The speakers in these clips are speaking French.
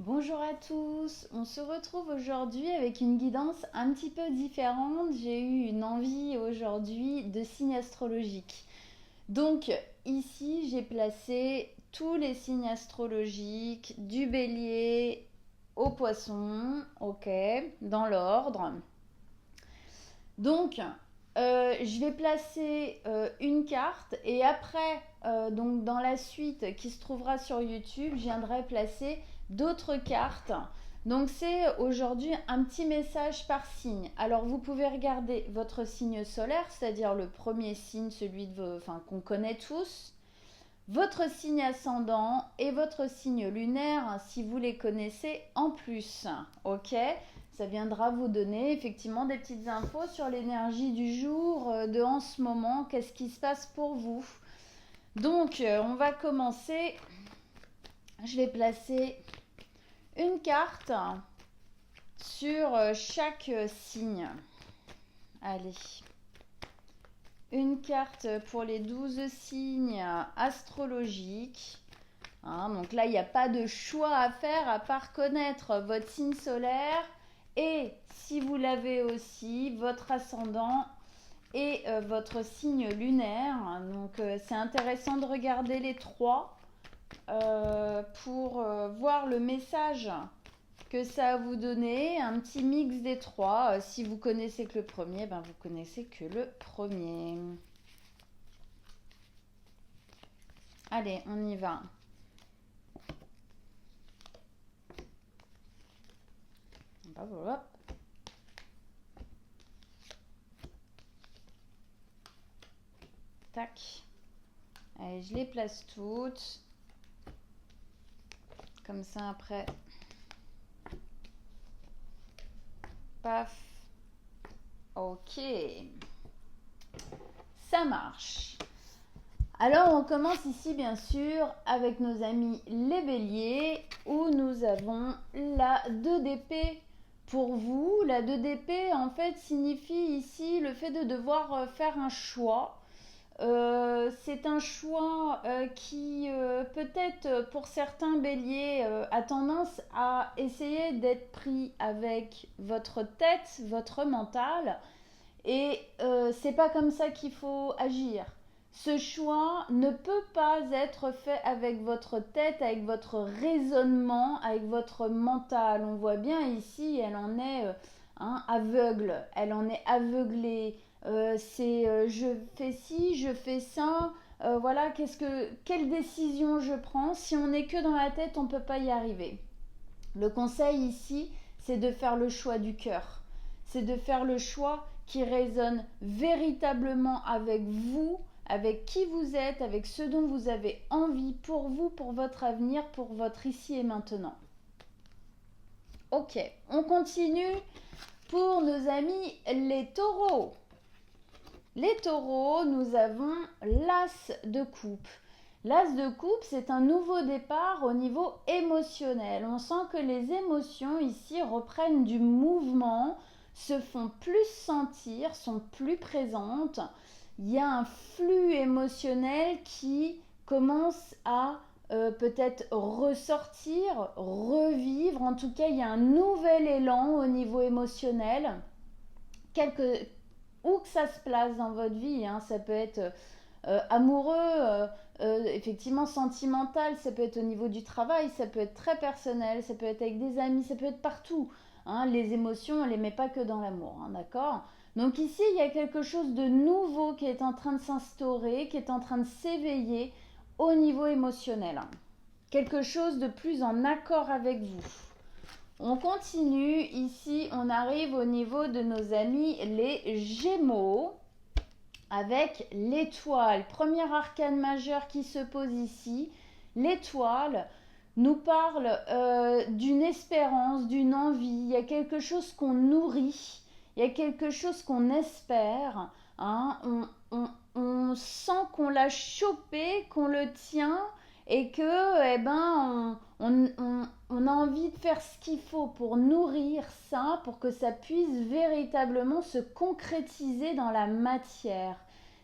Bonjour à tous, on se retrouve aujourd'hui avec une guidance un petit peu différente. J'ai eu une envie aujourd'hui de signes astrologiques. Donc ici j'ai placé tous les signes astrologiques du bélier au poisson, ok, dans l'ordre. Donc je vais placer une carte et après, donc dans la suite qui se trouvera sur YouTube, je viendrai placer d'autres cartes. Donc c'est aujourd'hui un petit message par signe. Alors vous pouvez regarder votre signe solaire, c'est-à-dire le premier signe, celui de qu'on connaît tous, votre signe ascendant et votre signe lunaire si vous les connaissez en plus. Ok, ça viendra vous donner effectivement des petites infos sur l'énergie du jour, de en ce moment, qu'est-ce qui se passe pour vous. Donc on va commencer. Je vais placer une carte sur chaque signe. Allez. Une carte pour les 12 signes astrologiques. Donc là, il n'y a pas de choix à faire à part connaître votre signe solaire et, si vous l'avez aussi, votre ascendant et votre signe lunaire. Donc c'est intéressant de regarder les trois pour voir le message que ça va vous donner, un petit mix des trois. Si vous connaissez que le premier, vous connaissez que le premier. Allez, on y va. Hop. Tac. Allez, je les place toutes. Comme ça, après. Paf. Ok. Ça marche. Alors, on commence ici, bien sûr, avec nos amis les béliers, où nous avons la 2 d'épée pour vous. La 2 d'épée, en fait, signifie ici le fait de devoir faire un choix. C'est un choix qui, peut-être pour certains béliers, a tendance à essayer d'être pris avec votre tête, votre mental. Et c'est pas comme ça qu'il faut agir. Ce choix ne peut pas être fait avec votre tête, avec votre raisonnement, avec votre mental. On voit bien ici, elle en est aveugle, elle en est aveuglée. Je fais ci, je fais ça. Voilà, quelle décision je prends. Si on n'est que dans la tête, on ne peut pas y arriver. Le conseil ici, c'est de faire le choix du cœur. C'est de faire le choix qui résonne véritablement avec vous, avec qui vous êtes, avec ce dont vous avez envie pour vous, pour votre avenir, pour votre ici et maintenant. Ok, on continue pour nos amis les taureaux. Les taureaux, nous avons l'as de coupe. L'as de coupe, c'est un nouveau départ au niveau émotionnel. On sent que les émotions ici reprennent du mouvement, se font plus sentir, sont plus présentes. Il y a un flux émotionnel qui commence à peut-être ressortir, revivre. En tout cas, il y a un nouvel élan au niveau émotionnel. Où que ça se place dans votre vie, ça peut être amoureux, effectivement sentimental, ça peut être au niveau du travail, ça peut être très personnel, ça peut être avec des amis, ça peut être partout. Les émotions, on ne les met pas que dans l'amour, d'accord ? Donc ici, il y a quelque chose de nouveau qui est en train de s'instaurer, qui est en train de s'éveiller au niveau émotionnel. Quelque chose de plus en accord avec vous. On continue, ici on arrive au niveau de nos amis les Gémeaux avec l'étoile. Premier arcane majeur qui se pose ici. L'étoile nous parle d'une espérance, d'une envie. Il y a quelque chose qu'on nourrit, il y a quelque chose qu'on espère. On sent qu'on l'a chopé, qu'on le tient et que on a envie de faire ce qu'il faut pour nourrir ça, pour que ça puisse véritablement se concrétiser dans la matière.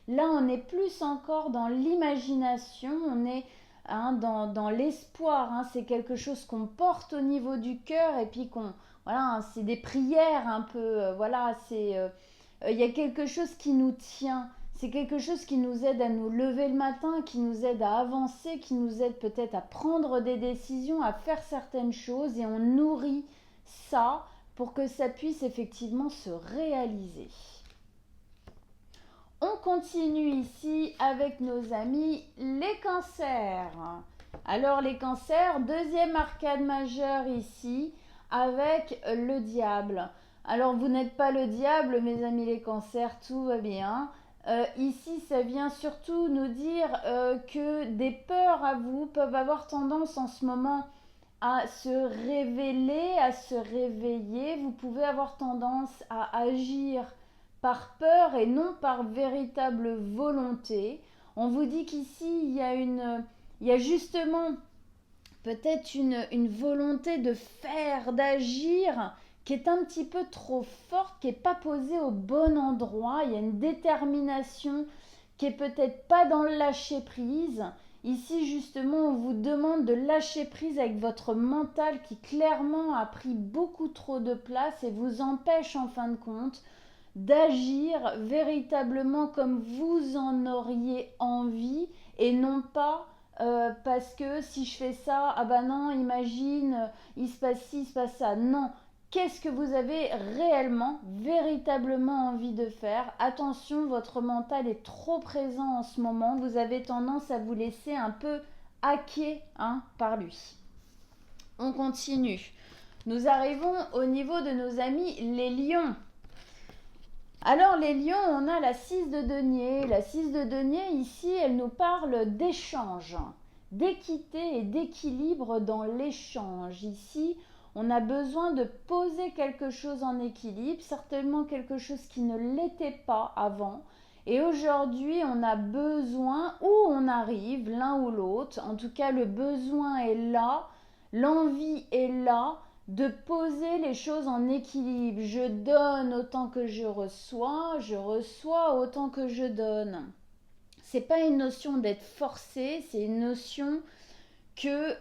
Là, on est plus encore dans l'imagination, on est hein, dans l'espoir. Hein. C'est quelque chose qu'on porte au niveau du cœur et puis voilà, hein, c'est des prières un peu. Voilà, il y a quelque chose qui nous tient. C'est quelque chose qui nous aide à nous lever le matin, qui nous aide à avancer, qui nous aide peut-être à prendre des décisions, à faire certaines choses et on nourrit ça pour que ça puisse effectivement se réaliser. On continue ici avec nos amis les cancers. Alors les cancers, deuxième arcade majeure ici avec le diable. Alors vous n'êtes pas le diable mes amis les cancers, tout va bien. Ici ça vient surtout nous dire que des peurs à vous peuvent avoir tendance en ce moment à se révéler, à se réveiller. Vous pouvez avoir tendance à agir par peur et non par véritable volonté. On vous dit qu'ici, il y a justement peut-être une volonté de faire, d'agir qui est un petit peu trop forte, qui n'est pas posée au bon endroit. Il y a une détermination qui est peut-être pas dans le lâcher prise. Ici, justement, on vous demande de lâcher prise avec votre mental qui clairement a pris beaucoup trop de place et vous empêche en fin de compte d'agir véritablement comme vous en auriez envie et non pas parce que si je fais ça, ah bah non, imagine, il se passe ci, il se passe ça. Non, qu'est-ce que vous avez réellement, véritablement envie de faire? Attention, votre mental est trop présent en ce moment, vous avez tendance à vous laisser un peu hacker par lui. On continue. Nous arrivons au niveau de nos amis les lions. Alors les lions, on a la 6 de denier. La 6 de denier, ici, elle nous parle d'échange, d'équité et d'équilibre dans l'échange. Ici, on a besoin de poser quelque chose en équilibre, certainement quelque chose qui ne l'était pas avant. Et aujourd'hui, on a besoin, ou on arrive, l'un ou l'autre, en tout cas le besoin est là, l'envie est là, de poser les choses en équilibre. Je donne autant que je reçois autant que je donne. C'est pas une notion d'être forcé, c'est une notion que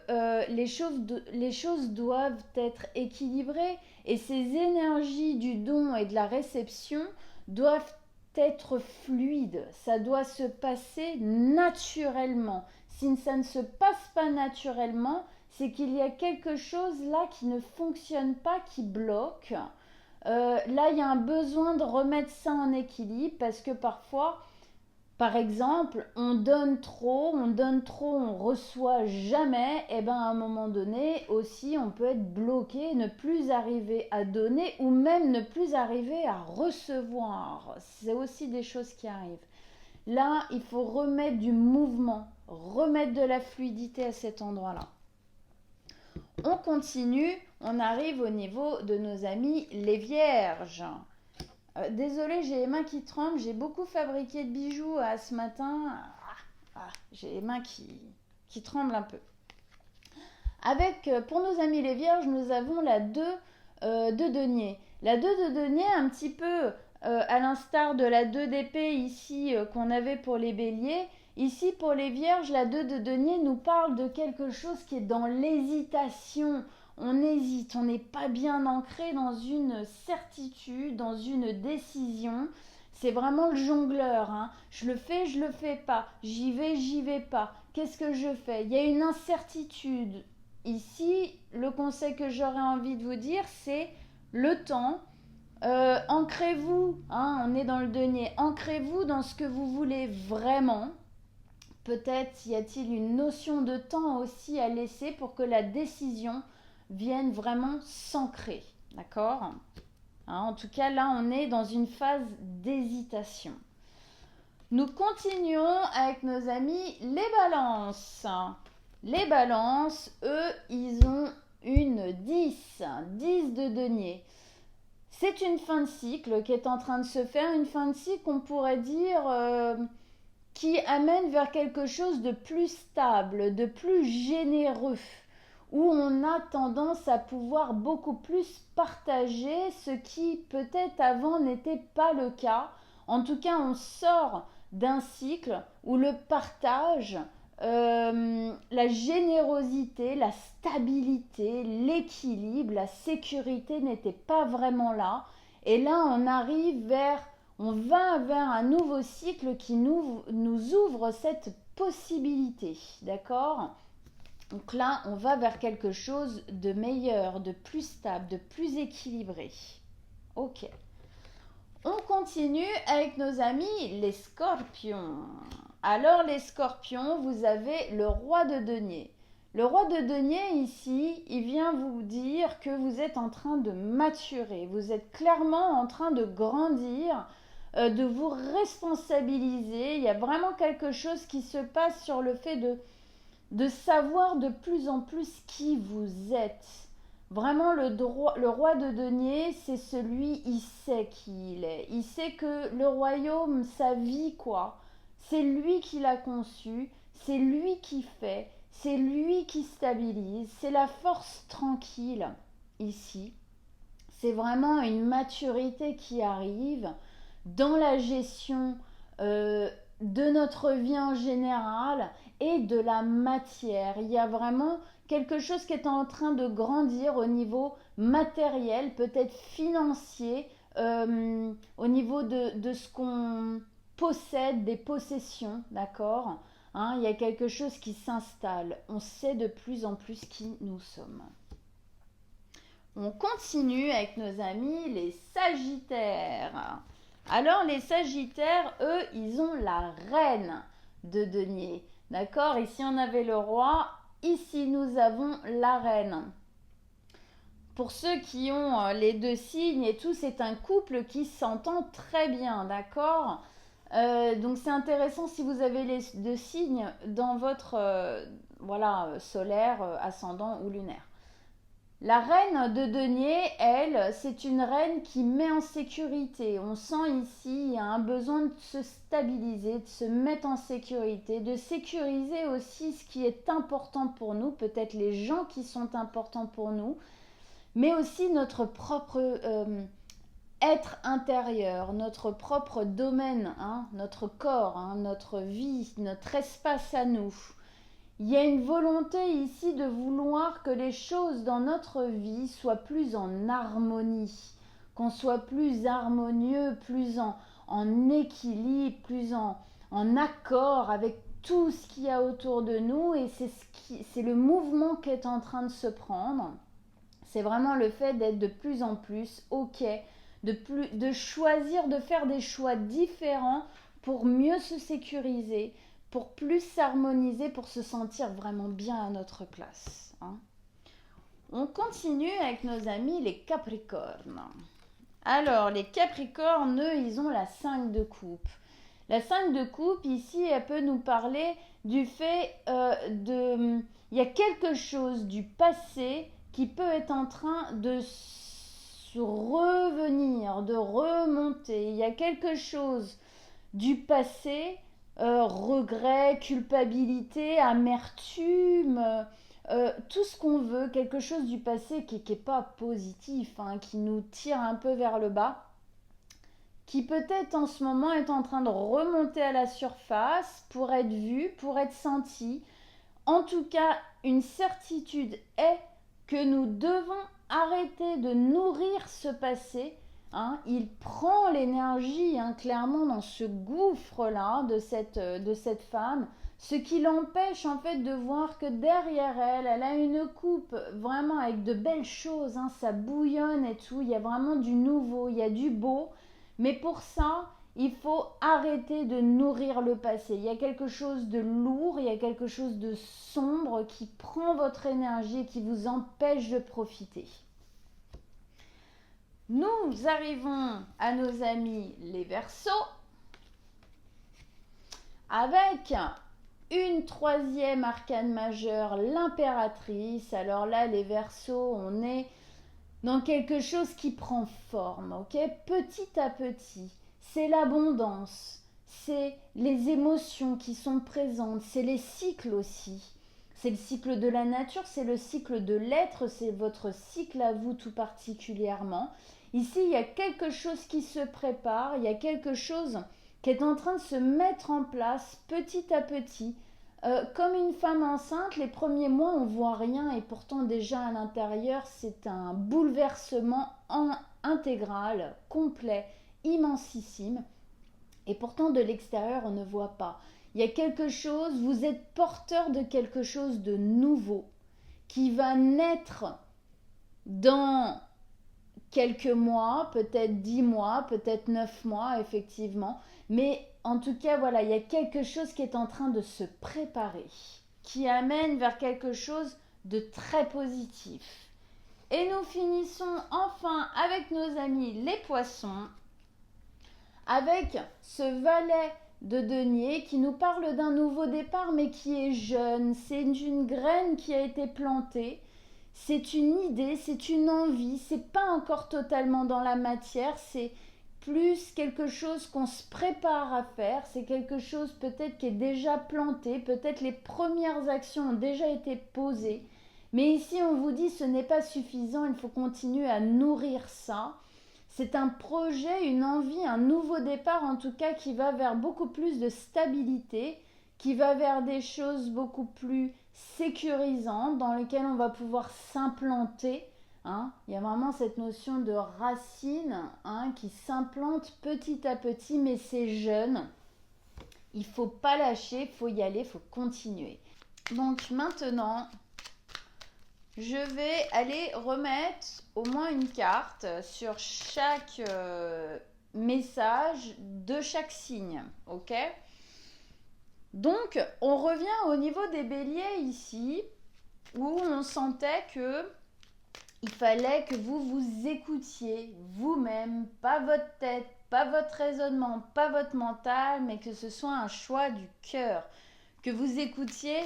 les choses doivent être équilibrées et ces énergies du don et de la réception doivent être fluides. Ça doit se passer naturellement. Si ça ne se passe pas naturellement, c'est qu'il y a quelque chose là qui ne fonctionne pas, qui bloque. Là, il y a un besoin de remettre ça en équilibre parce que parfois, par exemple, on donne trop, on reçoit jamais. Et bien, à un moment donné, aussi, on peut être bloqué, ne plus arriver à donner ou même ne plus arriver à recevoir. C'est aussi des choses qui arrivent. Là, il faut remettre du mouvement, remettre de la fluidité à cet endroit-là. On continue, on arrive au niveau de nos amis les vierges. Désolée, j'ai les mains qui tremblent, j'ai beaucoup fabriqué de bijoux ce matin. J'ai les mains qui tremblent un peu. Pour nos amis les vierges, nous avons la 2 de denier. La 2 de denier, un petit peu à l'instar de la 2 d'épée ici qu'on avait pour les béliers. Ici, pour les vierges, la 2 de denier nous parle de quelque chose qui est dans l'hésitation. On hésite, on n'est pas bien ancré dans une certitude, dans une décision. C'est vraiment le jongleur. Je le fais pas. J'y vais pas. Qu'est-ce que je fais? Il y a une incertitude. Ici, le conseil que j'aurais envie de vous dire, c'est le temps. Ancrez-vous, on est dans le denier. Ancrez-vous dans ce que vous voulez vraiment. Peut-être y a-t-il une notion de temps aussi à laisser pour que la décision vienne vraiment s'ancrer. D'accord ? En tout cas, là, on est dans une phase d'hésitation. Nous continuons avec nos amis les balances. Les balances, eux, ils ont une 10 de denier. C'est une fin de cycle qui est en train de se faire, une fin de cycle qu'on pourrait dire qui amène vers quelque chose de plus stable, de plus généreux, où on a tendance à pouvoir beaucoup plus partager ce qui peut-être avant n'était pas le cas. En tout cas, on sort d'un cycle où le partage la générosité, la stabilité, l'équilibre, la sécurité n'étaient pas vraiment là. Et là, on va vers un nouveau cycle qui nous ouvre cette possibilité, d'accord? Donc là, on va vers quelque chose de meilleur, de plus stable, de plus équilibré. Ok. On continue avec nos amis les scorpions. Alors les scorpions, vous avez le roi de denier. Le roi de denier ici, il vient vous dire que vous êtes en train de maturer. Vous êtes clairement en train de grandir, de vous responsabiliser. Il y a vraiment quelque chose qui se passe sur le fait de savoir de plus en plus qui vous êtes. Vraiment, le roi de denier, c'est celui, il sait qui il est. Il sait que le royaume, sa vie, quoi, c'est lui qui l'a conçu, c'est lui qui fait, c'est lui qui stabilise, c'est la force tranquille ici. C'est vraiment une maturité qui arrive dans la gestion de notre vie en général et de la matière. Il y a vraiment quelque chose qui est en train de grandir au niveau matériel, peut-être financier, au niveau de ce qu'on possède, des possessions, d'accord, hein, il y a quelque chose qui s'installe. On sait de plus en plus qui nous sommes. On continue avec nos amis les Sagittaires. Alors les Sagittaires, eux, ils ont la reine de denier. D'accord? Ici, on avait le roi. Ici, nous avons la reine. Pour ceux qui ont les deux signes et tout, c'est un couple qui s'entend très bien. D'accord? Donc, c'est intéressant si vous avez les deux signes dans votre solaire, ascendant ou lunaire. La reine de denier, elle, c'est une reine qui met en sécurité. On sent ici il y a un besoin de se stabiliser, de se mettre en sécurité, de sécuriser aussi ce qui est important pour nous, peut-être les gens qui sont importants pour nous, mais aussi notre propre être intérieur, notre propre domaine, hein, notre corps, hein, notre vie, notre espace à nous. Il y a une volonté ici de vouloir que les choses dans notre vie soient plus en harmonie, qu'on soit plus harmonieux, plus en équilibre, plus en accord avec tout ce qu'il y a autour de nous. Et c'est le mouvement qui est en train de se prendre. C'est vraiment le fait d'être de plus en plus OK, de choisir, de faire des choix différents pour mieux se sécuriser, pour plus s'harmoniser, pour se sentir vraiment bien à notre place. Hein. On continue avec nos amis les Capricornes. Alors, les Capricornes, eux, ils ont la 5 de coupe. La 5 de coupe, ici, elle peut nous parler du fait il y a quelque chose du passé qui peut être en train de revenir, de remonter. Il y a quelque chose du passé, regret, culpabilité, amertume, tout ce qu'on veut, quelque chose du passé qui n'est pas positif, hein, qui nous tire un peu vers le bas, qui peut-être en ce moment est en train de remonter à la surface pour être vu, pour être senti. En tout cas, une certitude est que nous devons arrêter de nourrir ce passé. Hein, il prend l'énergie, hein, clairement, dans ce gouffre-là de cette femme, ce qui l'empêche en fait de voir que derrière elle, elle a une coupe vraiment avec de belles choses, hein, ça bouillonne et tout, il y a vraiment du nouveau, il y a du beau, mais pour ça, il faut arrêter de nourrir le passé. Il y a quelque chose de lourd, il y a quelque chose de sombre qui prend votre énergie et qui vous empêche de profiter. Nous arrivons à nos amis les Verseaux avec une troisième arcane majeure, l'impératrice. Alors là, les Verseaux, on est dans quelque chose qui prend forme, ok? Petit à petit. C'est l'abondance, c'est les émotions qui sont présentes, c'est les cycles aussi. C'est le cycle de la nature, c'est le cycle de l'être, c'est votre cycle à vous tout particulièrement. Ici, il y a quelque chose qui se prépare, il y a quelque chose qui est en train de se mettre en place petit à petit. Comme une femme enceinte, les premiers mois, on voit rien et pourtant déjà à l'intérieur, c'est un bouleversement intégral, complet, immensissime. Et pourtant, de l'extérieur, on ne voit pas. Il y a quelque chose, vous êtes porteur de quelque chose de nouveau qui va naître dans quelques mois, peut-être 10 mois, peut-être 9 mois, effectivement. Mais en tout cas, voilà, il y a quelque chose qui est en train de se préparer, qui amène vers quelque chose de très positif. Et nous finissons enfin avec nos amis les poissons, avec ce valet de denier qui nous parle d'un nouveau départ mais qui est jeune. C'est une graine qui a été plantée, c'est une idée, c'est une envie, c'est pas encore totalement dans la matière, c'est plus quelque chose qu'on se prépare à faire, c'est quelque chose peut-être qui est déjà planté, peut-être les premières actions ont déjà été posées, mais ici on vous dit ce n'est pas suffisant, il faut continuer à nourrir ça. C'est un projet, une envie, un nouveau départ en tout cas qui va vers beaucoup plus de stabilité, qui va vers des choses beaucoup plus sécurisantes dans lesquelles on va pouvoir s'implanter. Il y a vraiment cette notion de racine qui s'implante petit à petit, mais c'est jeune. Il ne faut pas lâcher, il faut y aller, il faut continuer. Donc maintenant, je vais aller remettre au moins une carte sur chaque message de chaque signe, ok? Donc, on revient au niveau des béliers ici, où on sentait que il fallait que vous vous écoutiez vous-même, pas votre tête, pas votre raisonnement, pas votre mental, mais que ce soit un choix du cœur, que vous écoutiez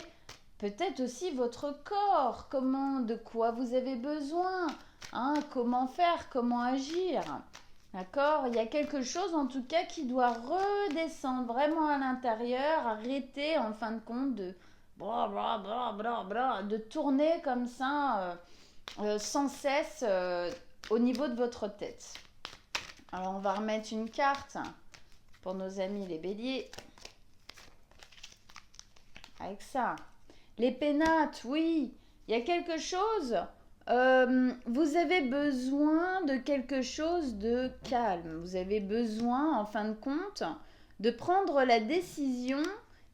peut-être aussi votre corps, de quoi vous avez besoin, comment faire, comment agir. D'accord? Il y a quelque chose en tout cas qui doit redescendre vraiment à l'intérieur, arrêter en fin de compte de de tourner comme ça sans cesse au niveau de votre tête. Alors on va remettre une carte pour nos amis les béliers. Avec ça. Les pénates, oui, il y a quelque chose. Vous avez besoin de quelque chose de calme. Vous avez besoin, en fin de compte, de prendre la décision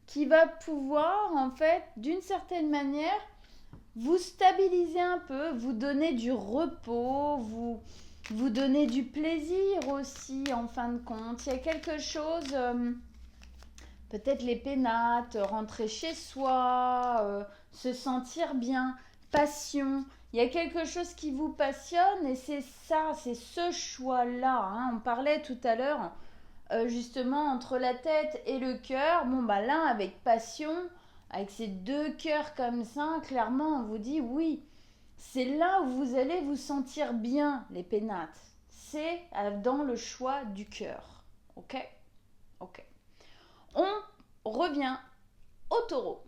qui va pouvoir, en fait, d'une certaine manière, vous stabiliser un peu, vous donner du repos, vous donner du plaisir aussi, en fin de compte. Il y a quelque chose... peut-être les pénates, rentrer chez soi, se sentir bien, passion. Il y a quelque chose qui vous passionne et c'est ça, c'est ce choix-là. On parlait tout à l'heure justement entre la tête et le cœur. Bon, bah là, avec passion, avec ces deux cœurs comme ça, clairement, on vous dit oui. C'est là où vous allez vous sentir bien, les pénates. C'est dans le choix du cœur. Ok? Ok. On revient aux taureaux.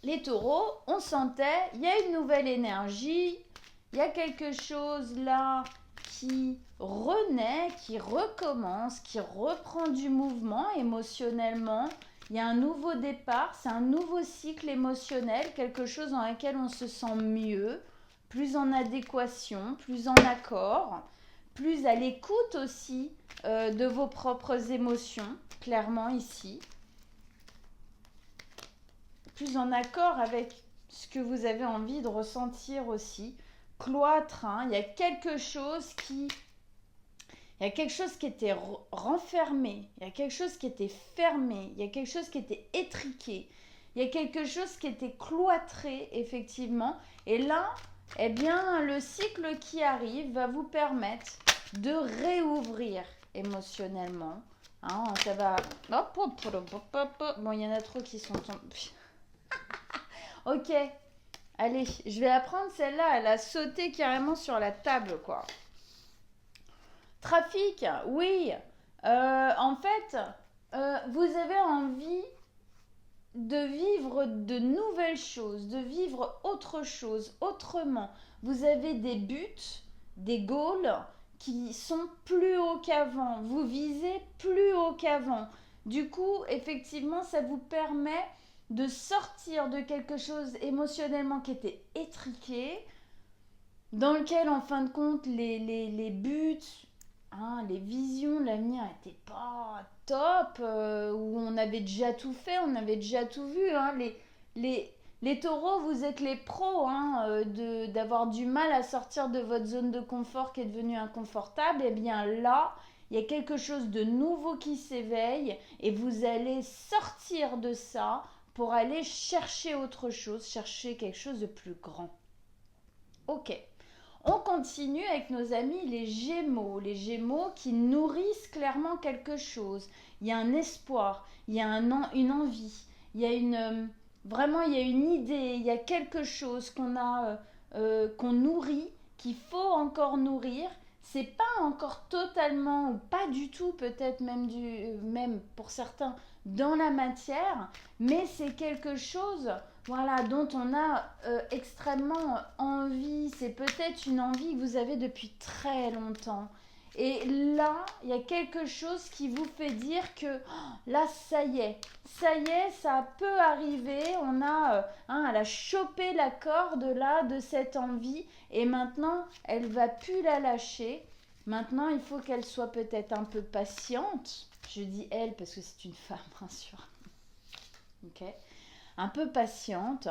Les taureaux, on sentait, il y a une nouvelle énergie, il y a quelque chose là qui renaît, qui recommence, qui reprend du mouvement émotionnellement. Il y a un nouveau départ, c'est un nouveau cycle émotionnel, quelque chose dans lequel on se sent mieux, plus en adéquation, plus en accord, plus à l'écoute aussi de vos propres émotions, clairement ici. Plus en accord avec ce que vous avez envie de ressentir aussi. Cloître, il y a quelque chose qui... Il y a quelque chose qui était renfermé, il y a quelque chose qui était fermé, il y a quelque chose qui était étriqué, il y a quelque chose qui était cloîtré, effectivement. Et là, eh bien, le cycle qui arrive va vous permettre de réouvrir émotionnellement. Ça va... Bon, il y en a trop qui sont tombés. Ok, allez, je vais la prendre celle-là, elle a sauté carrément sur la table, quoi. Trafic, oui. En fait, vous avez envie de vivre de nouvelles choses, de vivre autre chose, autrement. Vous avez des buts, des goals qui sont plus hauts qu'avant. Vous visez plus haut qu'avant. Du coup, effectivement, ça vous permet de sortir de quelque chose émotionnellement qui était étriqué, dans lequel, en fin de compte, les buts, hein, les visions de l'avenir n'étaient pas top, où on avait déjà tout fait, on avait déjà tout vu. Hein, les taureaux, vous êtes les pros hein, d'avoir du mal à sortir de votre zone de confort qui est devenue inconfortable. Et bien là, il y a quelque chose de nouveau qui s'éveille et vous allez sortir de ça pour aller chercher autre chose, chercher quelque chose de plus grand. Ok. On continue avec nos amis les Gémeaux qui nourrissent clairement quelque chose. Il y a un espoir, il y a une envie, il y a vraiment il y a une idée, il y a quelque chose qu'on nourrit, qu'il faut encore nourrir. C'est pas encore totalement ou pas du tout peut-être même pour certains dans la matière, mais c'est quelque chose voilà, dont on a extrêmement envie. C'est peut-être une envie que vous avez depuis très longtemps. Et là, il y a quelque chose qui vous fait dire que là, ça y est, ça peut arriver. Elle a chopé la corde là de cette envie et maintenant, elle va plus la lâcher. Maintenant, il faut qu'elle soit peut-être un peu patiente. Je dis elle parce que c'est une femme, bien sûr. Ok. Un peu patiente.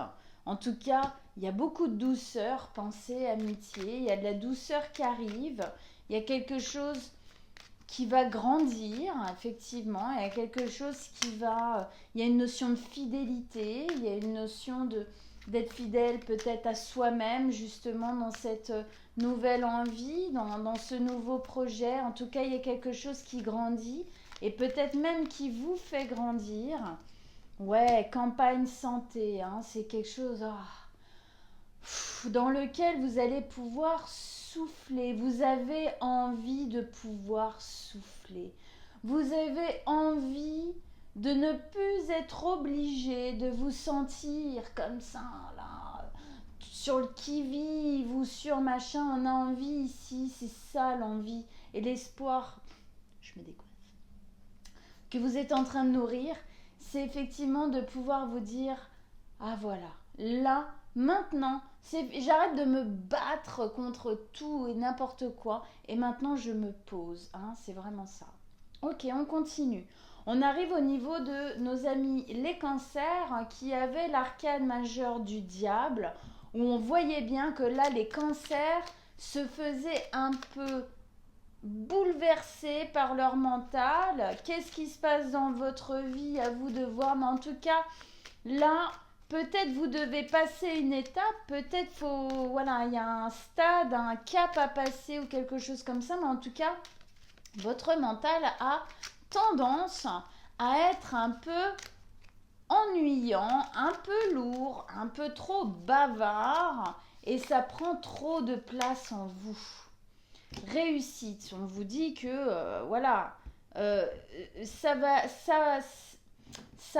En tout cas, il y a beaucoup de douceur, pensée, amitié. Il y a de la douceur qui arrive. Il y a quelque chose qui va grandir, effectivement. Il y a quelque chose il y a une notion de fidélité. Il y a une notion d'être fidèle peut-être à soi-même, justement, dans cette nouvelle envie, dans ce nouveau projet. En tout cas, il y a quelque chose qui grandit et peut-être même qui vous fait grandir. Ouais, campagne santé, hein, c'est quelque chose dans lequel vous allez pouvoir souffler. Vous avez envie de pouvoir souffler. Vous avez envie de ne plus être obligé de vous sentir comme ça, là, sur le qui-vive ou sur machin. On a envie ici, c'est ça l'envie. Et l'espoir, je me décoiffe, que vous êtes en train de nourrir, c'est effectivement de pouvoir vous dire ah voilà, là, maintenant, j'arrête de me battre contre tout et n'importe quoi et maintenant je me pose, hein, c'est vraiment ça. Ok, on continue. On arrive au niveau de nos amis les cancers hein, qui avaient l'arcane majeure du diable où on voyait bien que là les cancers se faisaient un peu bouleversés par leur mental. Qu'est-ce qui se passe dans votre vie? À vous de voir. Mais en tout cas, là, peut-être vous devez passer une étape. Peut-être il y a un stade, un cap à passer ou quelque chose comme ça. Mais en tout cas, votre mental a tendance à être un peu ennuyant, un peu lourd, un peu trop bavard. Et ça prend trop de place en vous. Réussite, on vous dit que ça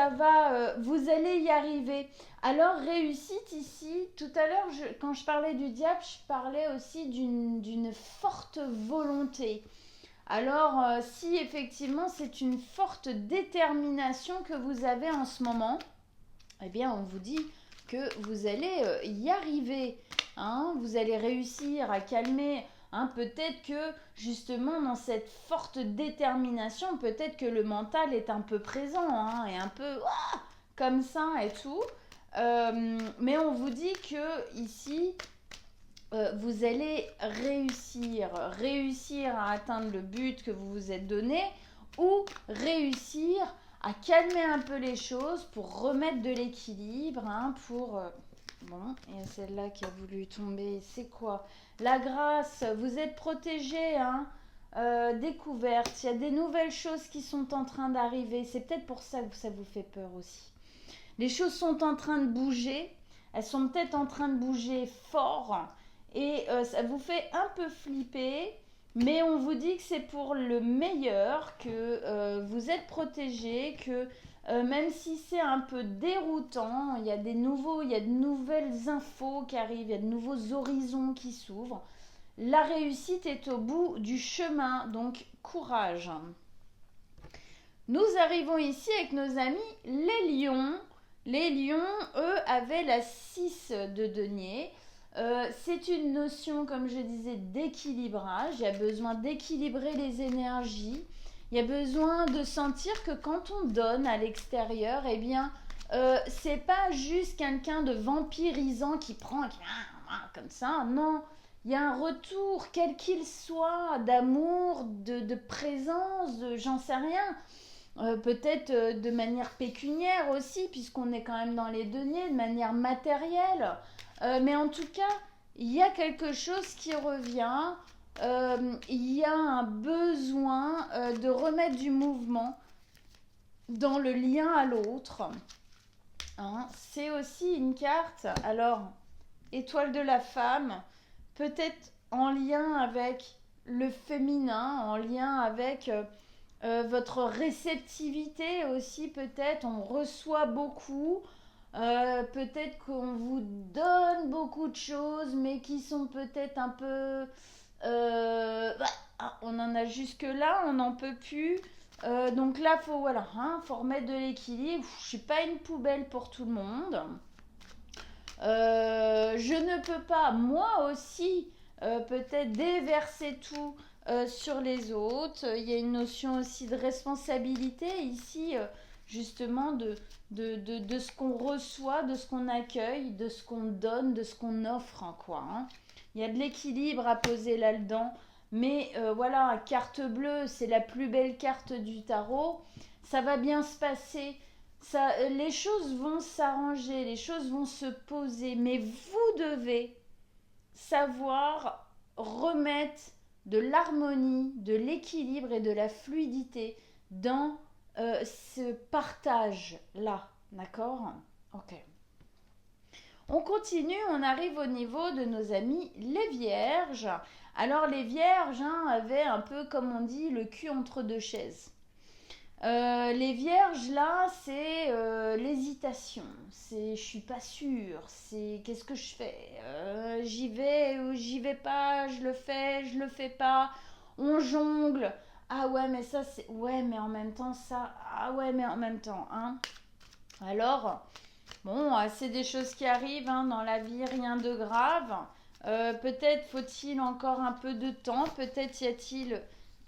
va, vous allez y arriver. Alors réussite ici, tout à l'heure quand je parlais du diable, je parlais aussi d'une forte volonté. Alors si effectivement c'est une forte détermination que vous avez en ce moment, eh bien on vous dit que vous allez y arriver, hein, vous allez réussir à calmer. Hein, peut-être que justement dans cette forte détermination, peut-être que le mental est un peu présent hein, et un peu comme ça et tout. Mais on vous dit que ici, vous allez réussir à atteindre le but que vous vous êtes donné ou réussir à calmer un peu les choses pour remettre de l'équilibre, hein, Bon, il y a celle-là qui a voulu tomber. C'est quoi? La grâce, vous êtes protégé, hein? Découverte, il y a des nouvelles choses qui sont en train d'arriver. C'est peut-être pour ça que ça vous fait peur aussi. Les choses sont en train de bouger. Elles sont peut-être en train de bouger fort. Et ça vous fait un peu flipper. Mais on vous dit que c'est pour le meilleur, que vous êtes protégé, que même si c'est un peu déroutant, il y a de nouvelles infos qui arrivent, il y a de nouveaux horizons qui s'ouvrent. La réussite est au bout du chemin, donc courage. Nous arrivons ici avec nos amis les lions Les lions, eux, avaient la 6 de denier. C'est une notion, comme je disais, d'équilibrage. Il y a besoin d'équilibrer les énergies. Il y a besoin de sentir que quand on donne à l'extérieur, eh bien, c'est pas juste quelqu'un de vampirisant qui prend comme ça. Non, il y a un retour, quel qu'il soit, d'amour, de présence, j'en sais rien. Peut-être de manière pécuniaire aussi, puisqu'on est quand même dans les deniers, de manière matérielle. Mais en tout cas, il y a quelque chose qui revient. Il y a un besoin de remettre du mouvement dans le lien à l'autre. Hein. C'est aussi une carte, alors, étoile de la femme, peut-être en lien avec le féminin, en lien avec votre réceptivité aussi, peut-être. On reçoit beaucoup. Peut-être qu'on vous donne beaucoup de choses, mais qui sont peut-être un peu... on en a jusque-là, on n'en peut plus. Donc là, faut remettre de l'équilibre. Je suis pas une poubelle pour tout le monde. Je ne peux pas, moi aussi, peut-être déverser tout sur les autres. Il y a une notion aussi de responsabilité ici, justement, de ce qu'on reçoit, de ce qu'on accueille, de ce qu'on donne, de ce qu'on offre, hein, quoi. Hein. Il y a de l'équilibre à poser là-dedans. Mais voilà, carte bleue, c'est la plus belle carte du tarot. Ça va bien se passer. Les choses vont s'arranger, les choses vont se poser, mais vous devez savoir remettre de l'harmonie, de l'équilibre et de la fluidité dans ce partage-là, d'accord? Ok. On continue, on arrive au niveau de nos amis les vierges. Alors les vierges avaient un peu, comme on dit, le cul entre deux chaises. Les vierges là, c'est l'hésitation, c'est je suis pas sûre, c'est qu'est-ce que je fais, j'y vais ou j'y vais pas, je le fais pas, on jongle, ah ouais mais ça c'est, ouais mais en même temps ça, ah ouais mais en même temps, hein. Alors, bon, c'est des choses qui arrivent dans la vie, rien de grave. Peut-être faut-il encore un peu de temps, peut-être y a-t-il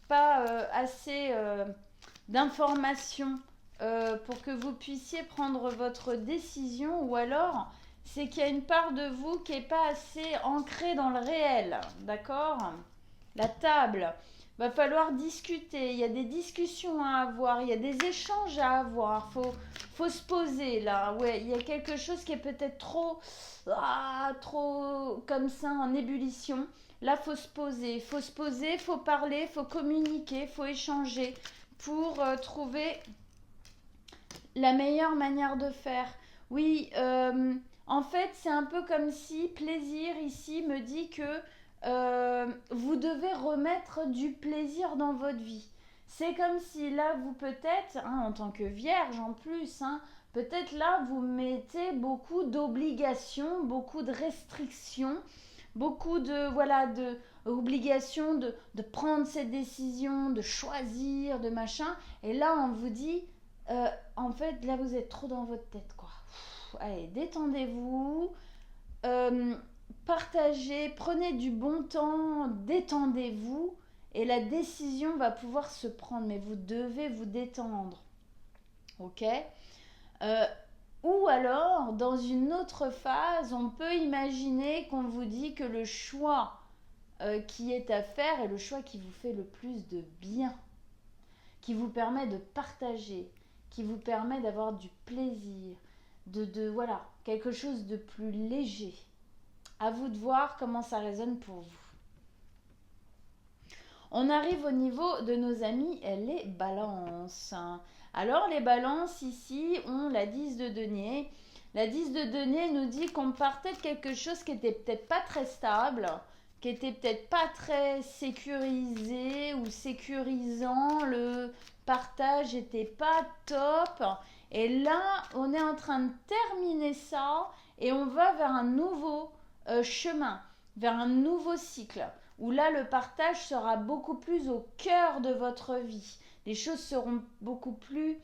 pas assez d'informations pour que vous puissiez prendre votre décision, ou alors c'est qu'il y a une part de vous qui n'est pas assez ancrée dans le réel, d'accord? La table, va falloir discuter, il y a des discussions à avoir, il y a des échanges à avoir, faut se poser là, ouais, il y a quelque chose qui est peut-être trop comme ça en ébullition. Là, faut se poser, faut parler, faut communiquer, faut échanger pour trouver la meilleure manière de faire. Oui, en fait, c'est un peu comme si plaisir ici me dit que vous devez remettre du plaisir dans votre vie. C'est comme si là, vous peut-être, en tant que vierge en plus, peut-être là, vous mettez beaucoup d'obligations, beaucoup de restrictions, beaucoup de obligations de prendre cette décision, de choisir, de machin. Et là, on vous dit, en fait, là, vous êtes trop dans votre tête, quoi. Allez, détendez-vous, euh, partagez, prenez du bon temps, détendez-vous, et la décision va pouvoir se prendre. Mais vous devez vous détendre, ok? Euh, ou alors, dans une autre phase, on peut imaginer qu'on vous dit que le choix qui est à faire est le choix qui vous fait le plus de bien, qui vous permet de partager, qui vous permet d'avoir du plaisir, voilà, quelque chose de plus léger. À vous de voir comment ça résonne pour vous. On arrive au niveau de nos amis les balances. Alors les balances ici ont la 10 de denier. La 10 de denier nous dit qu'on partait de quelque chose qui était peut-être pas très stable, qui était peut-être pas très sécurisé ou sécurisant. Le partage était pas top. Et là, on est en train de terminer ça et on va vers un nouveau chemin, vers un nouveau cycle où là le partage sera beaucoup plus au cœur de votre vie. Les choses seront beaucoup plus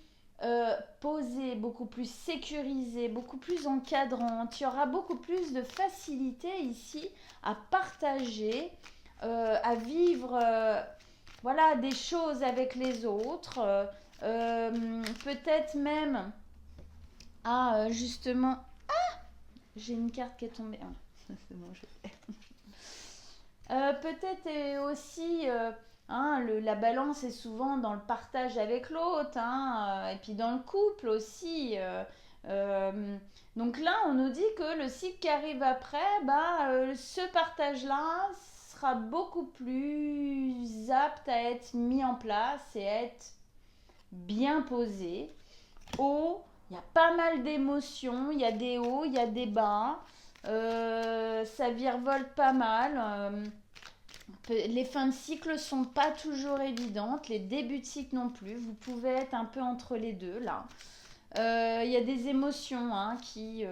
posée, beaucoup plus sécurisée, beaucoup plus encadrante. Il y aura beaucoup plus de facilité ici à partager, à vivre voilà, des choses avec les autres. Peut-être même à justement... J'ai une carte qui est tombée. Ah, c'est bon, je l'ai. Peut-être aussi, la balance est souvent dans le partage avec l'autre, et puis dans le couple aussi. Donc là, on nous dit que le cycle qui arrive après, ce partage-là sera beaucoup plus apte à être mis en place et à être bien posé. Haut, il y a pas mal d'émotions, il y a des hauts, il y a des bas. Ça virevolte pas mal. Les fins de cycle sont pas toujours évidentes, les débuts de cycle non plus. Vous pouvez être un peu entre les deux là. Il y a des émotions qui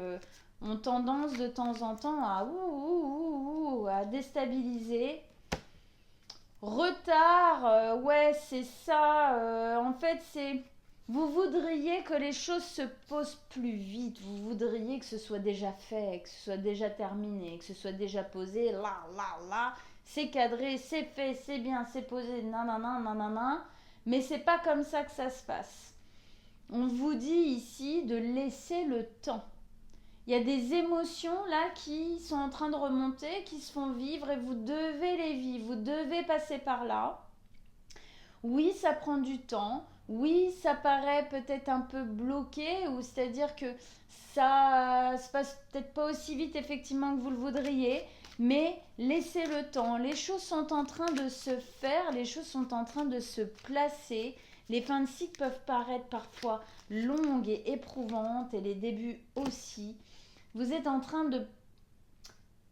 ont tendance de temps en temps à déstabiliser. Retard, ouais, c'est ça. En fait, c'est... Vous voudriez que les choses se posent plus vite. Vous voudriez que ce soit déjà fait, que ce soit déjà terminé, que ce soit déjà posé. Là. C'est cadré, c'est fait, c'est bien, c'est posé. Nanana. Mais c'est pas comme ça que ça se passe. On vous dit ici de laisser le temps. Il y a des émotions là qui sont en train de remonter, qui se font vivre et vous devez les vivre. Vous devez passer par là. Oui, ça prend du temps. Oui, ça paraît peut-être un peu bloqué, ou c'est-à-dire que ça se passe peut-être pas aussi vite effectivement que vous le voudriez, mais laissez le temps. Les choses sont en train de se faire, les choses sont en train de se placer. Les fins de cycle peuvent paraître parfois longues et éprouvantes, et les débuts aussi. Vous êtes en train de...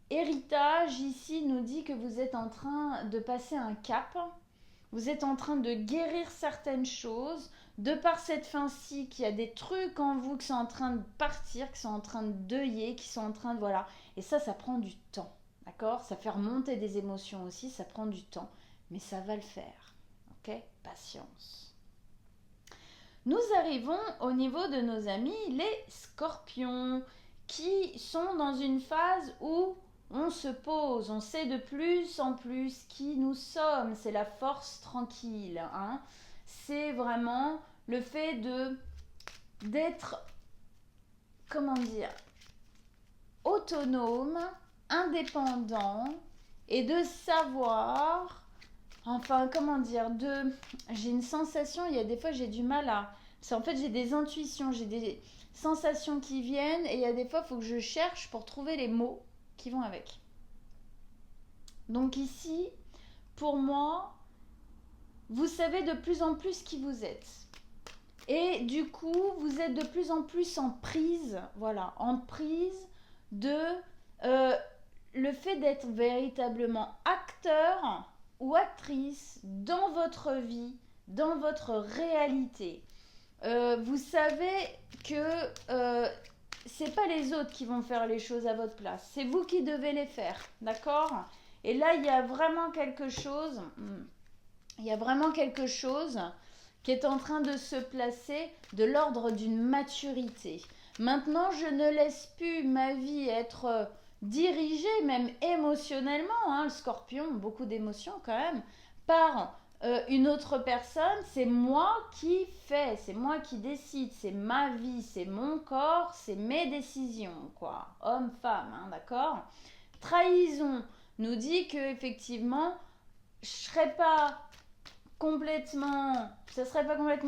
Héritage ici nous dit que vous êtes en train de passer un cap. Vous êtes en train de guérir certaines choses. De par cette fin-ci, qu'il y a des trucs en vous qui sont en train de partir, qui sont en train de deuiller, qui sont en train de... Voilà. Et ça prend du temps. D'accord? Ça fait remonter des émotions aussi, ça prend du temps. Mais ça va le faire. Ok? Patience. Nous arrivons au niveau de nos amis, les scorpions, qui sont dans une phase où on se pose, on sait de plus en plus qui nous sommes. C'est la force tranquille. C'est vraiment le fait d'être, comment dire, autonome, indépendant et de savoir, enfin, comment dire, j'ai une sensation, il y a des fois j'ai du mal à... En fait, j'ai des intuitions, j'ai des sensations qui viennent et il y a des fois, il faut que je cherche pour trouver les mots qui vont avec. Donc ici, pour moi, vous savez de plus en plus qui vous êtes. Et du coup, vous êtes de plus en plus en prise, voilà, en prise de le fait d'être véritablement acteur ou actrice dans votre vie, dans votre réalité. Vous savez que c'est pas les autres qui vont faire les choses à votre place, c'est vous qui devez les faire, d'accord? Et là, il y a vraiment quelque chose, qui est en train de se placer de l'ordre d'une maturité. Maintenant, je ne laisse plus ma vie être dirigée, même émotionnellement, le scorpion, beaucoup d'émotions quand même, par une autre personne. C'est moi qui fais, c'est moi qui décide, c'est ma vie, c'est mon corps, c'est mes décisions, quoi. Homme, femme, d'accord? Trahison nous dit que effectivement, ça serait pas complètement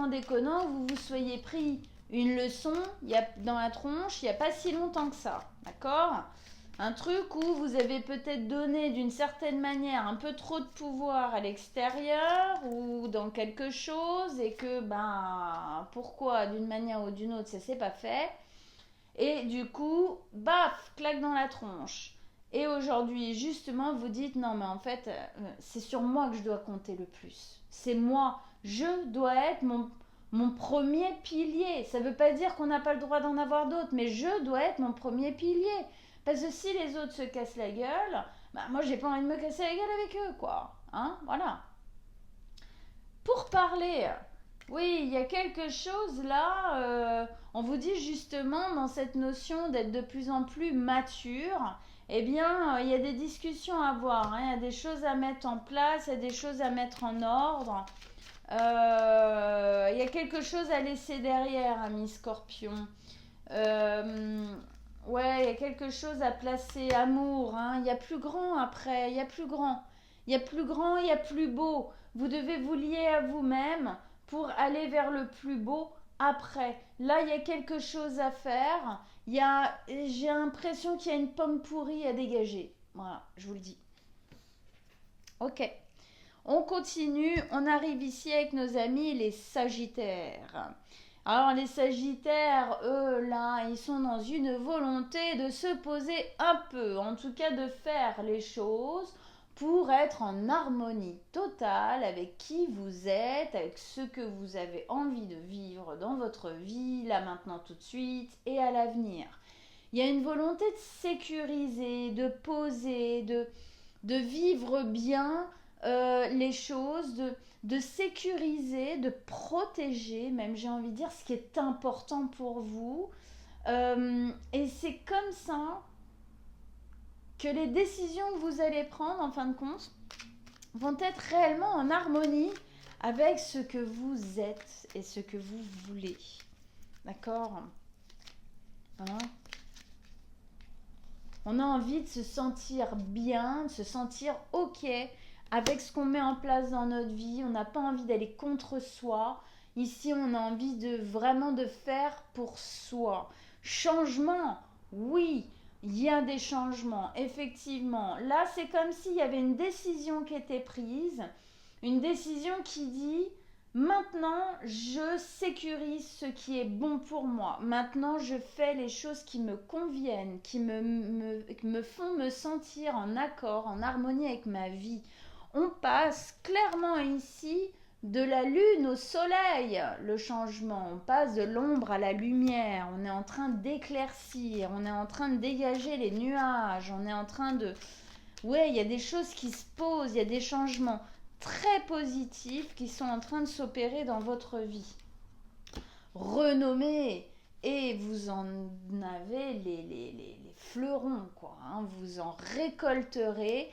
déconnant que vous vous soyez pris une leçon dans la tronche il n'y a pas si longtemps que ça, d'accord? Un truc où vous avez peut-être donné d'une certaine manière un peu trop de pouvoir à l'extérieur ou dans quelque chose et que, pourquoi d'une manière ou d'une autre ça s'est pas fait. Et du coup, baf, claque dans la tronche. Et aujourd'hui, justement, vous dites, non mais en fait, c'est sur moi que je dois compter le plus. C'est moi, je dois être mon premier pilier. Ça ne veut pas dire qu'on n'a pas le droit d'en avoir d'autres, mais je dois être mon premier pilier. Parce que si les autres se cassent la gueule, moi j'ai pas envie de me casser la gueule avec eux, quoi. Voilà. Pour parler Oui, il y a quelque chose là, on vous dit justement dans cette notion d'être de plus en plus mature, eh bien, il y a des discussions à avoir, hein, il y a des choses à mettre en place, il y a des choses à mettre en ordre. Il y a quelque chose à laisser derrière, ami Scorpion. Euh, ouais, il y a quelque chose à placer, amour, hein. Il y a plus grand après, il y a plus grand. Il y a plus grand, il y a plus beau. Vous devez vous lier à vous-même pour aller vers le plus beau après. Là, il y a quelque chose à faire. J'ai l'impression qu'il y a une pomme pourrie à dégager. Voilà, je vous le dis. Ok. On continue, on arrive ici avec nos amis les Sagittaires. Alors les Sagittaires, eux, là, ils sont dans une volonté de se poser un peu, en tout cas de faire les choses pour être en harmonie totale avec qui vous êtes, avec ce que vous avez envie de vivre dans votre vie, là maintenant tout de suite et à l'avenir. Il y a une volonté de sécuriser, de poser, de vivre bien les choses, de sécuriser, de protéger, même j'ai envie de dire, ce qui est important pour vous. Et c'est comme ça que les décisions que vous allez prendre, en fin de compte, vont être réellement en harmonie avec ce que vous êtes et ce que vous voulez. D'accord, hein? On a envie de se sentir bien, de se sentir ok avec ce qu'on met en place dans notre vie. On n'a pas envie d'aller contre soi. Ici, on a envie de vraiment de faire pour soi. Changement, oui, il y a des changements, effectivement. Là, c'est comme s'il y avait une décision qui était prise, une décision qui dit maintenant, je sécurise ce qui est bon pour moi. Maintenant, je fais les choses qui me conviennent, qui me font me sentir en accord, en harmonie avec ma vie. On passe clairement ici de la lune au soleil, le changement. On passe de l'ombre à la lumière. On est en train d'éclaircir. On est en train de dégager les nuages. On est en train de... Ouais, il y a des choses qui se posent. Il y a des changements très positifs qui sont en train de s'opérer dans votre vie. Renommez et vous en avez les fleurons, quoi. Hein. Vous en récolterez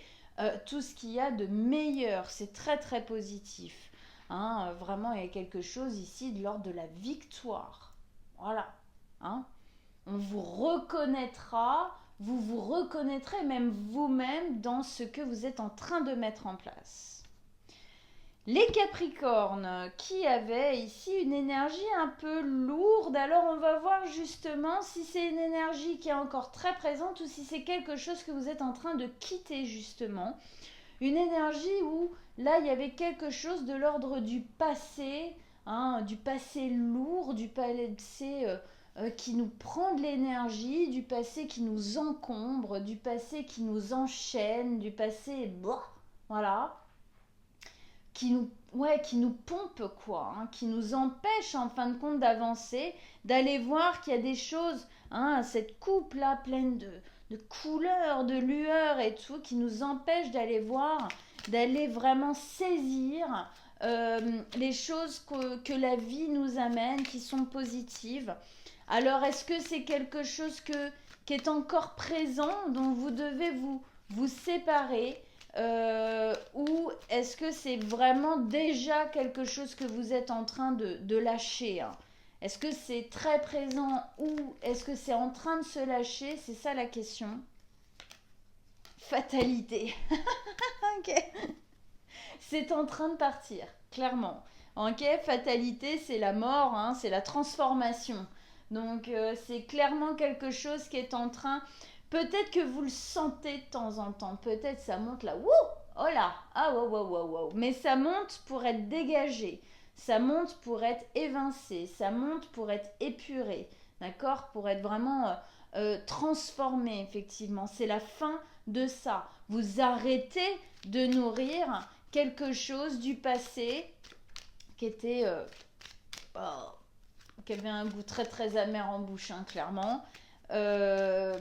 tout ce qu'il y a de meilleur. C'est très très positif. Hein. Vraiment, il y a quelque chose ici de l'ordre de la victoire. Voilà. Hein. On vous reconnaîtra, vous vous reconnaîtrez même vous-même dans ce que vous êtes en train de mettre en place. Les Capricornes qui avaient ici une énergie un peu lourde, alors on va voir justement si c'est une énergie qui est encore très présente ou si c'est quelque chose que vous êtes en train de quitter justement. Une énergie où là il y avait quelque chose de l'ordre du passé, hein, du passé lourd, du passé qui nous prend de l'énergie, du passé qui nous encombre, du passé qui nous enchaîne, du passé... Voilà qui nous pompe quoi, hein, qui nous empêche en fin de compte d'avancer, d'aller voir qu'il y a des choses, hein, cette coupe là pleine de couleurs, de lueurs et tout, qui nous empêche d'aller voir, d'aller vraiment saisir les choses que la vie nous amène, qui sont positives. Alors est-ce que c'est quelque chose qui est encore présent, dont vous devez vous séparer ou est-ce que c'est vraiment déjà quelque chose que vous êtes en train de lâcher, hein? Est-ce que c'est très présent ou est-ce que c'est en train de se lâcher? C'est ça la question. Fatalité. Ok. C'est en train de partir, clairement. Ok, fatalité, c'est la mort, hein, c'est la transformation. Donc c'est clairement quelque chose qui est en train... Peut-être que vous le sentez de temps en temps. Peut-être ça monte là. Wouh! Oh là! Ah wow, wow, wow, wow. Mais ça monte pour être dégagé. Ça monte pour être évincé. Ça monte pour être épuré. D'accord? Pour être vraiment transformé, effectivement. C'est la fin de ça. Vous arrêtez de nourrir quelque chose du passé qui était... qui avait un goût très très amer en bouche, hein, clairement.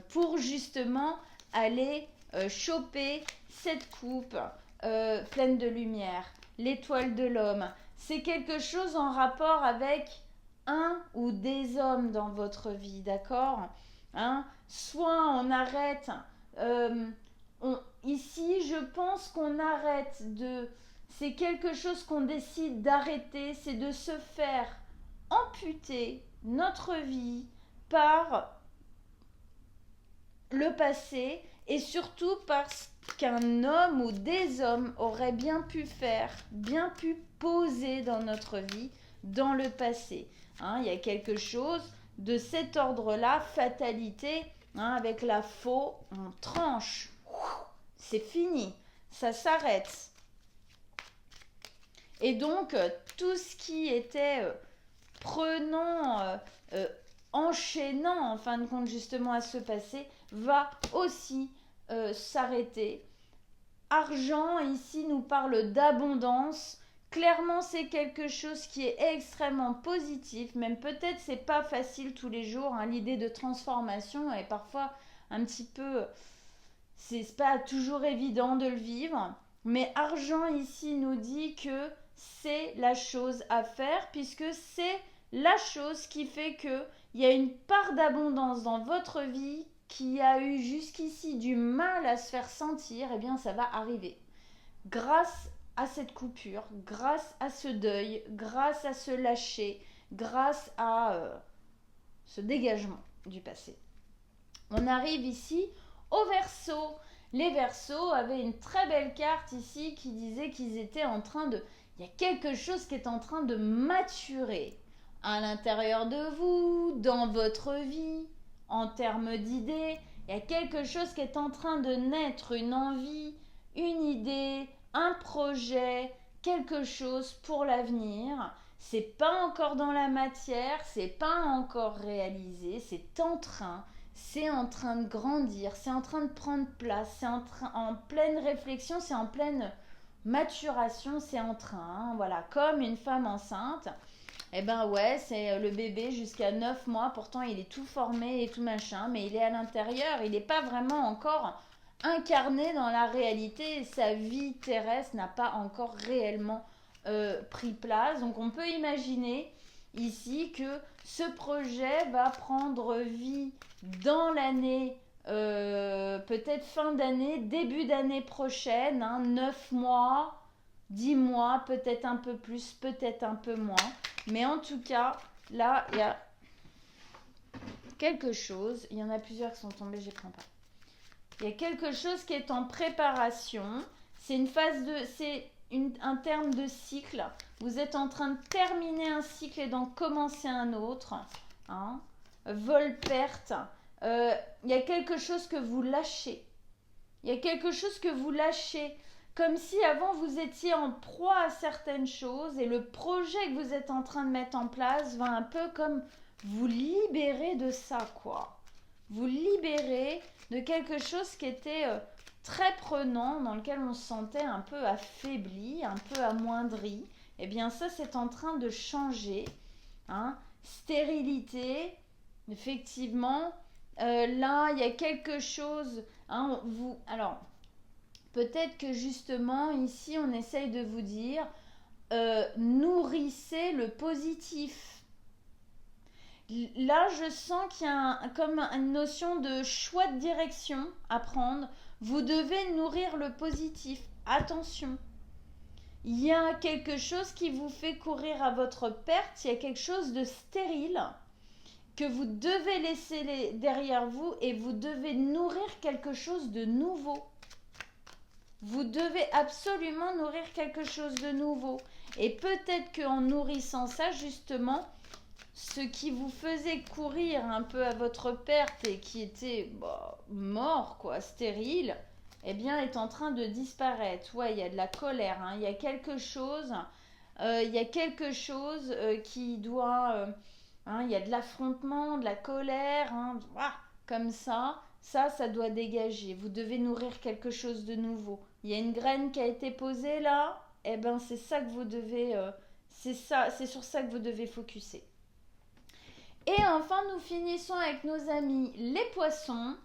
Pour justement aller choper cette coupe pleine de lumière, l'étoile de l'homme, c'est quelque chose en rapport avec un ou des hommes dans votre vie, d'accord, hein? Soit on arrête, ici je pense qu'on arrête de... C'est quelque chose qu'on décide d'arrêter, c'est de se faire amputer notre vie par le passé et surtout parce qu'un homme ou des hommes auraient bien pu faire, bien pu poser dans notre vie dans le passé. Hein, il y a quelque chose de cet ordre-là, fatalité, hein, avec la faux, on tranche. C'est fini, ça s'arrête. Et donc, tout ce qui était prenant, enchaînant, en fin de compte, justement, à ce passé, va aussi s'arrêter. Argent, ici, nous parle d'abondance. Clairement, c'est quelque chose qui est extrêmement positif. Même peut-être, c'est pas facile tous les jours. Hein, l'idée de transformation est parfois un petit peu... C'est pas toujours évident de le vivre. Mais argent, ici, nous dit que c'est la chose à faire puisque c'est la chose qui fait qu'il y a une part d'abondance dans votre vie qui a eu jusqu'ici du mal à se faire sentir, eh bien ça va arriver. Grâce à cette coupure, grâce à ce deuil, grâce à ce lâcher, grâce à ce dégagement du passé. On arrive ici au Verseau. Les Verseaux avaient une très belle carte ici qui disait qu'ils étaient en train de... Il y a quelque chose qui est en train de maturer à l'intérieur de vous, dans votre vie, en termes d'idées. Il y a quelque chose qui est en train de naître, une envie, une idée, un projet, quelque chose pour l'avenir. C'est pas encore dans la matière, c'est pas encore réalisé, c'est en train de grandir, c'est en train de prendre place, c'est en pleine réflexion, c'est en pleine maturation, c'est en train, voilà, comme une femme enceinte. Eh ben ouais, c'est le bébé jusqu'à 9 mois, pourtant il est tout formé et tout machin, mais il est à l'intérieur, il n'est pas vraiment encore incarné dans la réalité, sa vie terrestre n'a pas encore réellement pris place. Donc on peut imaginer ici que ce projet va prendre vie dans l'année, peut-être fin d'année, début d'année prochaine, hein, 9 mois, 10 mois, peut-être un peu plus, peut-être un peu moins. Mais en tout cas, là, il y a quelque chose. Il y en a plusieurs qui sont tombés, je ne les prends pas. Il y a quelque chose qui est en préparation. C'est une phase de... C'est un terme de cycle. Vous êtes en train de terminer un cycle et d'en commencer un autre. Hein. Vol-perte. Il y a quelque chose que vous lâchez. Il y a quelque chose que vous lâchez. Comme si avant vous étiez en proie à certaines choses et le projet que vous êtes en train de mettre en place va un peu comme vous libérer de ça, quoi. Vous libérer de quelque chose qui était très prenant, dans lequel on se sentait un peu affaibli, un peu amoindri. Eh bien ça, c'est en train de changer. Hein. Stérilité, effectivement. Là, il y a quelque chose... Hein, alors... Peut-être que justement, ici, on essaye de vous dire, nourrissez le positif. Là, je sens qu'il y a comme une notion de choix de direction à prendre. Vous devez nourrir le positif. Attention. Il y a quelque chose qui vous fait courir à votre perte. Il y a quelque chose de stérile que vous devez laisser derrière vous et vous devez nourrir quelque chose de nouveau. Vous devez absolument nourrir quelque chose de nouveau. Et peut-être qu'en nourrissant ça, justement, ce qui vous faisait courir un peu à votre perte et qui était mort, quoi, stérile, eh bien, est en train de disparaître. Ouais, il y a de la colère, hein, il y a quelque chose, qui doit... il y a de l'affrontement, de la colère, hein, comme ça. Ça doit dégager. Vous devez nourrir quelque chose de nouveau. Il y a une graine qui a été posée là. Eh ben, c'est ça que vous devez... c'est sur ça que vous devez focuser. Et enfin, nous finissons avec nos amis les poissons.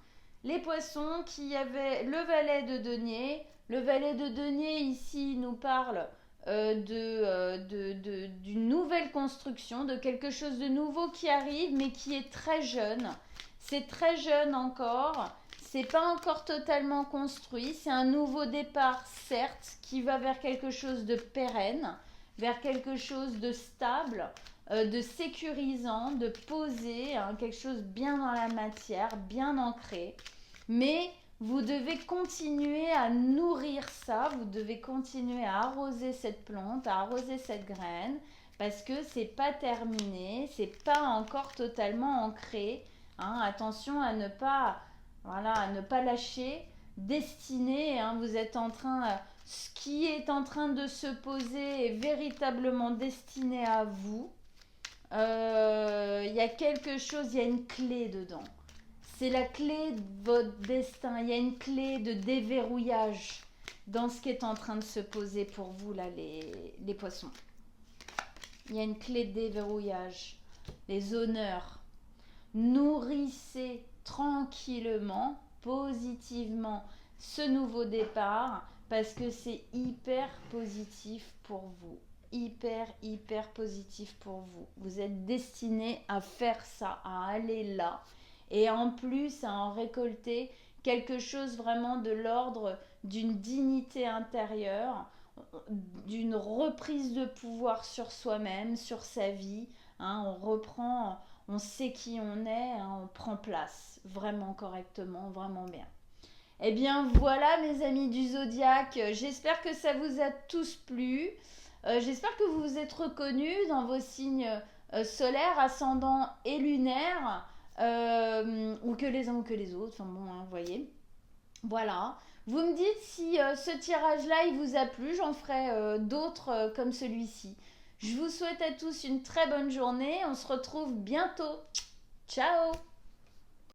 Les poissons qui avaient le valet de denier. Le valet de denier ici nous parle d'une nouvelle construction, de quelque chose de nouveau qui arrive, mais qui est très jeune. C'est très jeune encore, c'est pas encore totalement construit, c'est un nouveau départ, certes, qui va vers quelque chose de pérenne, vers quelque chose de stable, de sécurisant, de posé, hein, quelque chose bien dans la matière, bien ancré. Mais vous devez continuer à nourrir ça, vous devez continuer à arroser cette plante, à arroser cette graine, parce que c'est pas terminé, c'est pas encore totalement ancré. Hein. Attention à ne pas, voilà, à ne pas lâcher. Destiné, hein, vous êtes en train, ce qui est en train de se poser est véritablement destiné à vous. Il y a quelque chose, il y a une clé dedans. C'est la clé de votre destin. Il y a une clé de déverrouillage dans ce qui est en train de se poser pour vous, là, les poissons. Il y a une clé de déverrouillage. Les honneurs. Nourrissez tranquillement, positivement ce nouveau départ parce que c'est hyper positif pour vous. Hyper positif pour vous. Vous êtes destiné à faire ça, à aller là. Et en plus à en récolter quelque chose vraiment de l'ordre d'une dignité intérieure, d'une reprise de pouvoir sur soi-même, sur sa vie. Hein, on reprend, on sait qui on est, hein, on prend place vraiment correctement, vraiment bien. Eh bien voilà mes amis du Zodiaque, j'espère que ça vous a tous plu. J'espère que vous vous êtes reconnus dans vos signes solaires, ascendants et lunaires. Ou que les uns ou que les autres, enfin bon, hein, vous voyez. Voilà. Vous me dites si ce tirage-là, il vous a plu, j'en ferai d'autres comme celui-ci. Je vous souhaite à tous une très bonne journée, on se retrouve bientôt. Ciao!